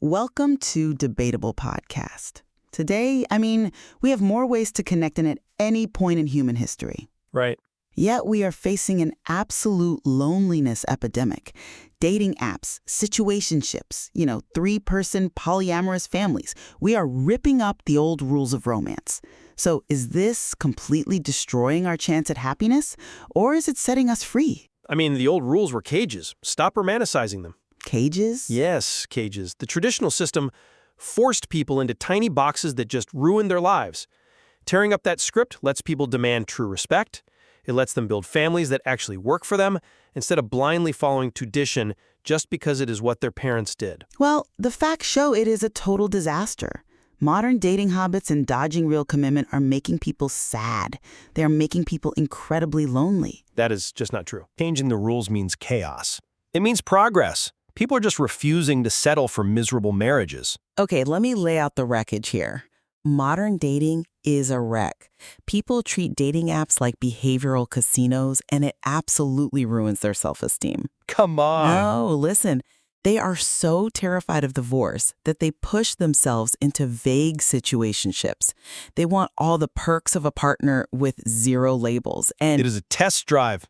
Welcome to Debatable Podcast. Today, we have more ways to connect than at any point in human history. Right. Yet we are facing an absolute loneliness epidemic. Dating apps, situationships, three-person polyamorous families. We are ripping up the old rules of romance. So is this completely destroying our chance at happiness, or is it setting us free? The old rules were cages. Stop romanticizing them. Cages? Yes, cages. The traditional system forced people into tiny boxes that just ruined their lives. Tearing up that script lets people demand true respect. It lets them build families that actually work for them, instead of blindly following tradition just because it is what their parents did. Well, the facts show it is a total disaster. Modern dating habits and dodging real commitment are making people sad. They are making people incredibly lonely. That is just not true. Changing the rules means chaos. It means progress. People are just refusing to settle for miserable marriages. Okay, let me lay out the wreckage here. Modern dating is a wreck. People treat dating apps like behavioral casinos, and it absolutely ruins their self-esteem. Come on. No, listen. They are so terrified of divorce that they push themselves into vague situationships. They want all the perks of a partner with zero labels and It is a test drive.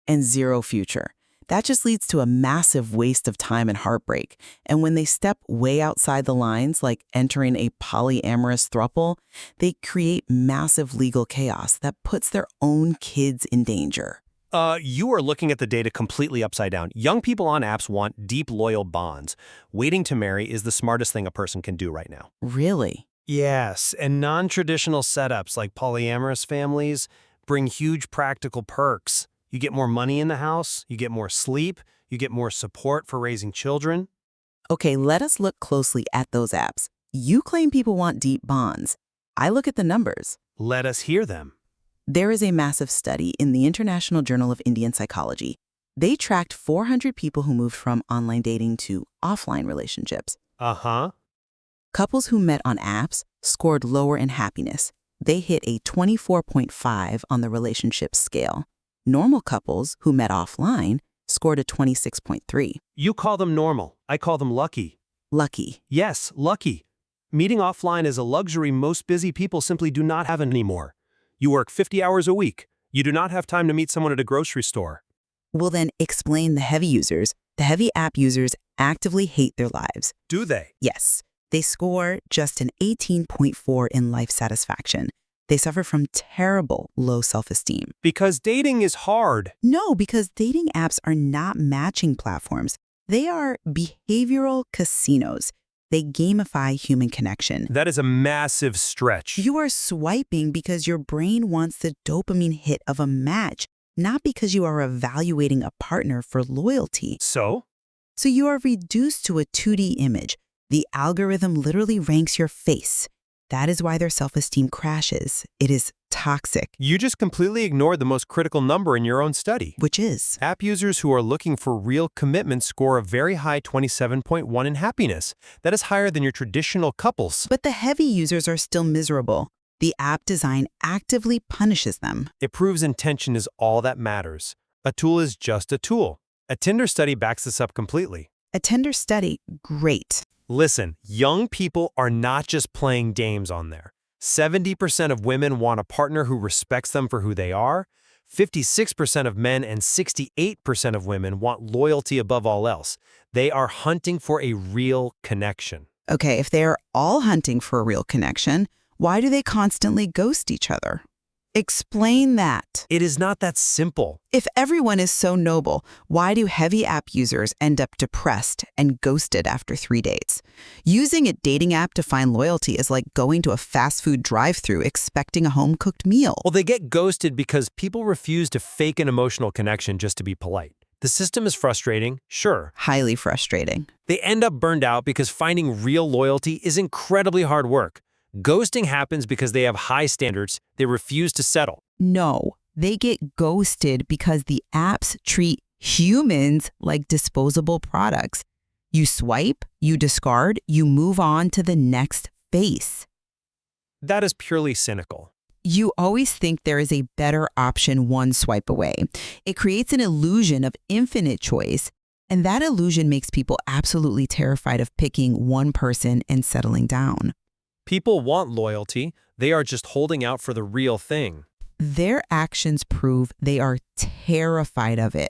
zero future. That just leads to a massive waste of time and heartbreak. And when they step way outside the lines, like entering a polyamorous throuple, they create massive legal chaos that puts their own kids in danger. You are looking at the data completely upside down. Young people on apps want deep, loyal bonds. Waiting to marry is the smartest thing a person can do right now. Really? Yes, and non-traditional setups like polyamorous families bring huge practical perks. You get more money in the house, you get more sleep, you get more support for raising children. Okay, let us look closely at those apps. You claim people want deep bonds. I look at the numbers. Let us hear them. There is a massive study in the International Journal of Indian Psychology. They tracked 400 people who moved from online dating to offline relationships. Uh-huh. Couples who met on apps scored lower in happiness. They hit a 24.5 on the relationship scale. Normal couples who met offline scored a 26.3. You call them normal. I call them lucky. Lucky. Yes, lucky. Meeting offline is a luxury most busy people simply do not have anymore. You work 50 hours a week. You do not have time to meet someone at a grocery store. Well, then explain the heavy users. The heavy app users actively hate their lives. Do they? Yes. They score just an 18.4 in life satisfaction. They suffer from terrible low self-esteem. Because dating is hard. No, because dating apps are not matching platforms. They are behavioral casinos. They gamify human connection. That is a massive stretch. You are swiping because your brain wants the dopamine hit of a match, not because you are evaluating a partner for loyalty. So So you are reduced to a 2D image. The algorithm literally ranks your face. That is why their self-esteem crashes. It is toxic. you just completely ignored the most critical number in your own study. Which is? App users who are looking for real commitment score a very high 27.1 in happiness. That is higher than your traditional couples. But the heavy users are still miserable. The app design actively punishes them. It proves intention is all that matters. A tool is just a tool. A Tinder study backs this up completely. A Tinder study, great. Listen, young people are not just playing games on there. 70% of women want a partner who respects them for who they are. 56% of men and 68% of women want loyalty above all else. They are hunting for a real connection. Okay, if they are all hunting for a real connection, why do they constantly ghost each other? Explain that. It is not that simple. If everyone is so noble, why do heavy app users end up depressed and ghosted after 3 dates? Using a dating app to find loyalty is like going to a fast food drive-thru expecting a home-cooked meal. Well, they get ghosted because people refuse to fake an emotional connection just to be polite. The system is frustrating, sure. Highly frustrating. They end up burned out because finding real loyalty is incredibly hard work. Ghosting happens because they have high standards. They refuse to settle. No, they get ghosted because the apps treat humans like disposable products. You swipe, you discard, you move on to the next phase. That is purely cynical. You always think there is a better option one swipe away. It creates an illusion of infinite choice. And that illusion makes people absolutely terrified of picking one person and settling down. People want loyalty. They are just holding out for the real thing. Their actions prove they are terrified of it.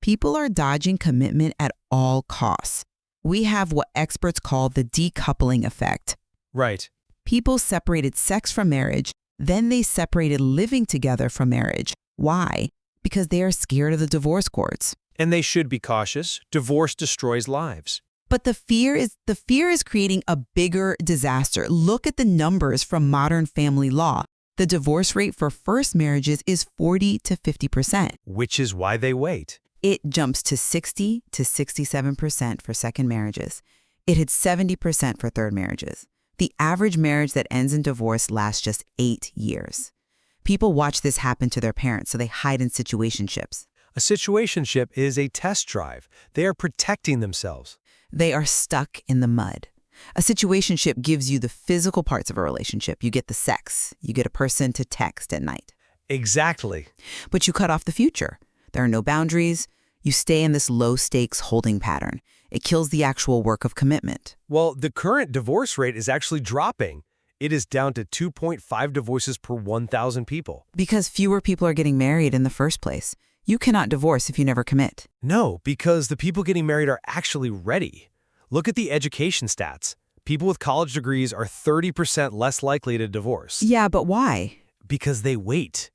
People are dodging commitment at all costs. We have what experts call the decoupling effect. Right. People separated sex from marriage, then they separated living together from marriage. Why? Because they are scared of the divorce courts. And they should be cautious. Divorce destroys lives. But the fear is creating a bigger disaster. Look at the numbers from modern family law. The divorce rate for first marriages is 40 to 50%. Which is why they wait. It jumps to 60 to 67% for second marriages. It hits 70% for third marriages. The average marriage that ends in divorce lasts just 8 years. People watch this happen to their parents, so they hide in situationships. A situationship is a test drive. They are protecting themselves. They are stuck in the mud. A situationship gives you the physical parts of a relationship. You get the sex. You get a person to text at night. Exactly. But you cut off the future. There are no boundaries. You stay in this low-stakes holding pattern. It kills the actual work of commitment. Well, the current divorce rate is actually dropping. It is down to 2.5 divorces per 1,000 people. Because fewer people are getting married in the first place. You cannot divorce if you never commit. No, because the people getting married are actually ready. Look at the education stats. People with college degrees are 30% less likely to divorce. Yeah, but why? Because they wait.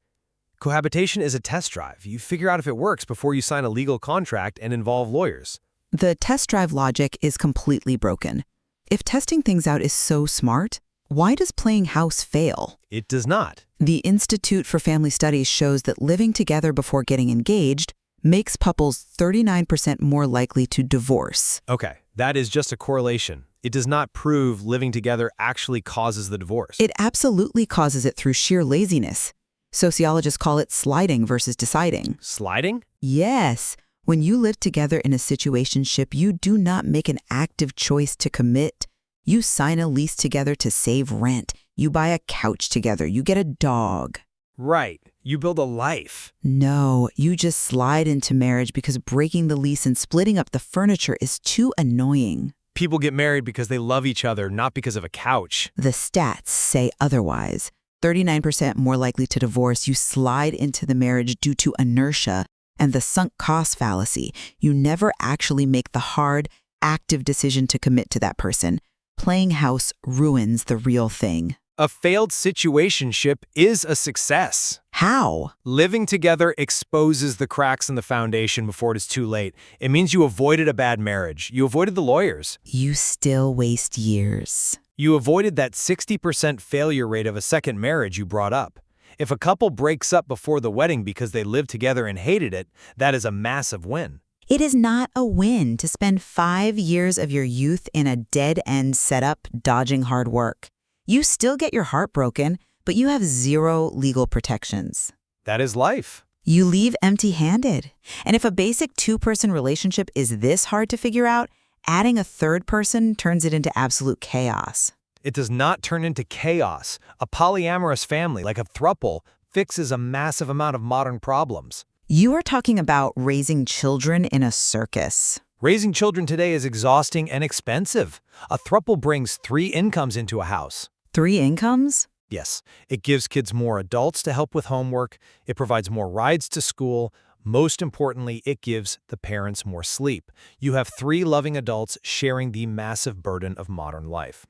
Cohabitation is a test drive. You figure out if it works before you sign a legal contract and involve lawyers. The test drive logic is completely broken. If testing things out is so smart, why does playing house fail? It does not. The Institute for Family Studies shows that living together before getting engaged makes couples 39% more likely to divorce. Okay, that is just a correlation. It does not prove living together actually causes the divorce. It absolutely causes it through sheer laziness. Sociologists call it sliding versus deciding. Sliding? Yes. When you live together in a situationship, you do not make an active choice to commit. You sign a lease together to save rent. You buy a couch together. You get a dog. Right. You build a life. No, you just slide into marriage because breaking the lease and splitting up the furniture is too annoying. People get married because they love each other, not because of a couch. The stats say otherwise. 39% more likely to divorce. You slide into the marriage due to inertia and the sunk cost fallacy. You never actually make the hard, active decision to commit to that person. Playing house ruins the real thing. A failed situationship is a success. How? Living together exposes the cracks in the foundation before it is too late. It means you avoided a bad marriage. You avoided the lawyers. You still waste years. You avoided that 60% failure rate of a second marriage you brought up. If a couple breaks up before the wedding because they lived together and hated it, that is a massive win. It is not a win to spend 5 years of your youth in a dead-end setup dodging hard work. You still get your heart broken, but you have zero legal protections. That is life. You leave empty-handed. And if a basic two-person relationship is this hard to figure out, adding a third person turns it into absolute chaos. It does not turn into chaos. A polyamorous family, like a throuple, fixes a massive amount of modern problems. You are talking about raising children in a circus. Raising children today is exhausting and expensive. A throuple brings 3 incomes into a house. 3 incomes? Yes, it gives kids more adults to help with homework. It provides more rides to school. Most importantly, it gives the parents more sleep. You have 3 loving adults sharing the massive burden of modern life.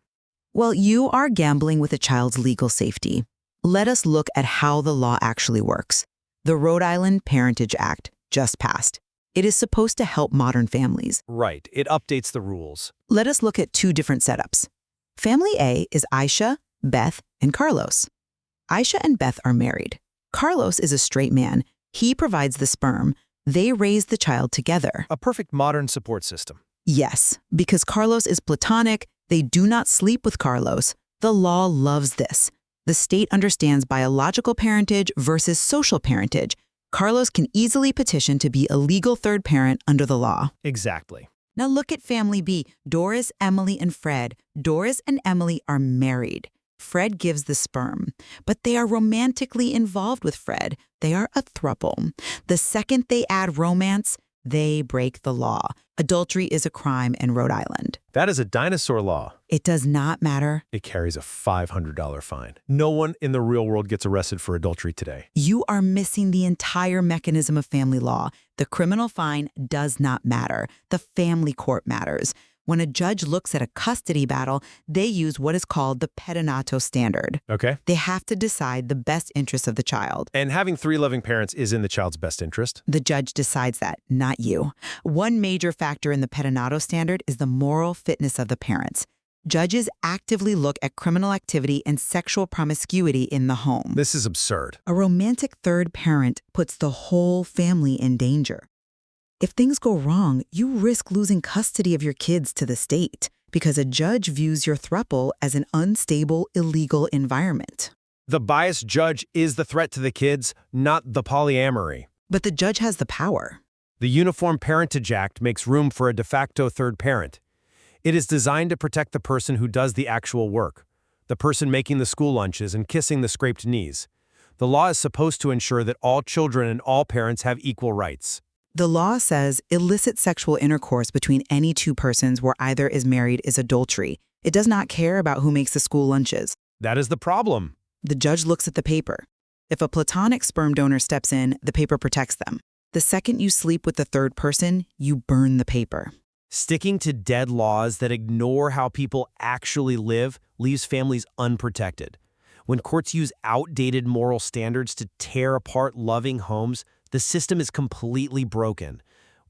Well, you are gambling with a child's legal safety. Let us look at how the law actually works. The Rhode Island Parentage Act just passed. It is supposed to help modern families. Right, it updates the rules. Let us look at 2 different setups. Family A is Aisha, Beth, and Carlos. Aisha and Beth are married. Carlos is a straight man. He provides the sperm. They raise the child together. A perfect modern support system. Yes, because Carlos is platonic, they do not sleep with Carlos. The law loves this. The state understands biological parentage versus social parentage. Carlos can easily petition to be a legal third parent under the law. Exactly. Now look at Family B, Doris, Emily, and Fred. Doris and Emily are married. Fred gives the sperm, but they are romantically involved with Fred. They are a throuple. The second they add romance, they break the law. Adultery is a crime in Rhode Island. That is a dinosaur law. It does not matter. It carries a $500 fine. No one in the real world gets arrested for adultery today. You are missing the entire mechanism of family law. The criminal fine does not matter. The family court matters. When a judge looks at a custody battle, they use what is called the pedinato standard. Okay. They have to decide the best interest of the child. And having 3 loving parents is in the child's best interest. The judge decides that, not you. One major factor in the pedinato standard is the moral fitness of the parents. Judges actively look at criminal activity and sexual promiscuity in the home. This is absurd. A romantic third parent puts the whole family in danger. If things go wrong, you risk losing custody of your kids to the state because a judge views your throuple as an unstable, illegal environment. The biased judge is the threat to the kids, not the polyamory. But the judge has the power. The Uniform Parentage Act makes room for a de facto third parent. It is designed to protect the person who does the actual work, the person making the school lunches and kissing the scraped knees. The law is supposed to ensure that all children and all parents have equal rights. The law says illicit sexual intercourse between any two persons where either is married is adultery. It does not care about who makes the school lunches. That is the problem. The judge looks at the paper. If a platonic sperm donor steps in, the paper protects them. The second you sleep with the third person, you burn the paper. Sticking to dead laws that ignore how people actually live leaves families unprotected. When courts use outdated moral standards to tear apart loving homes, the system is completely broken.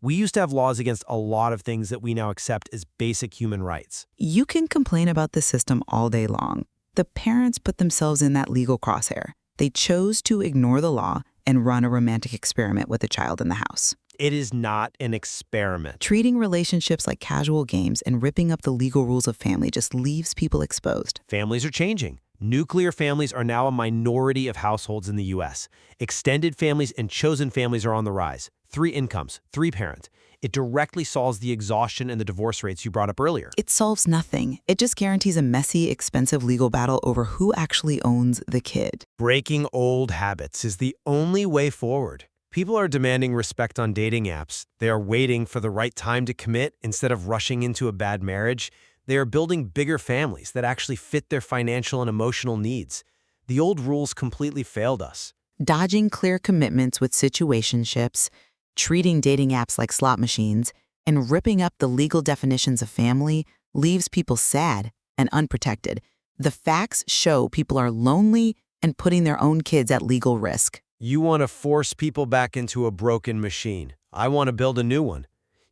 We used to have laws against a lot of things that we now accept as basic human rights. You can complain about the system all day long. The parents put themselves in that legal crosshair. They chose to ignore the law and run a romantic experiment with a child in the house. It is not an experiment. Treating relationships like casual games and ripping up the legal rules of family just leaves people exposed. Families are changing. Nuclear families are now a minority of households in the U.S. Extended families and chosen families are on the rise. 3 incomes, 3 parents. It directly solves the exhaustion and the divorce rates you brought up earlier. It solves nothing. It just guarantees a messy, expensive legal battle over who actually owns the kid. Breaking old habits is the only way forward. People are demanding respect on dating apps. They are waiting for the right time to commit instead of rushing into a bad marriage. They are building bigger families that actually fit their financial and emotional needs. The old rules completely failed us. Dodging clear commitments with situationships, treating dating apps like slot machines, and ripping up the legal definitions of family leaves people sad and unprotected. The facts show people are lonely and putting their own kids at legal risk. You want to force people back into a broken machine. I want to build a new one.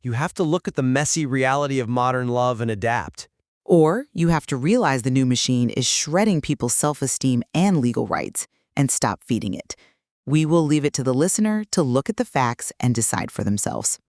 You have to look at the messy reality of modern love and adapt. Or you have to realize the new machine is shredding people's self-esteem and legal rights and stop feeding it. We will leave it to the listener to look at the facts and decide for themselves.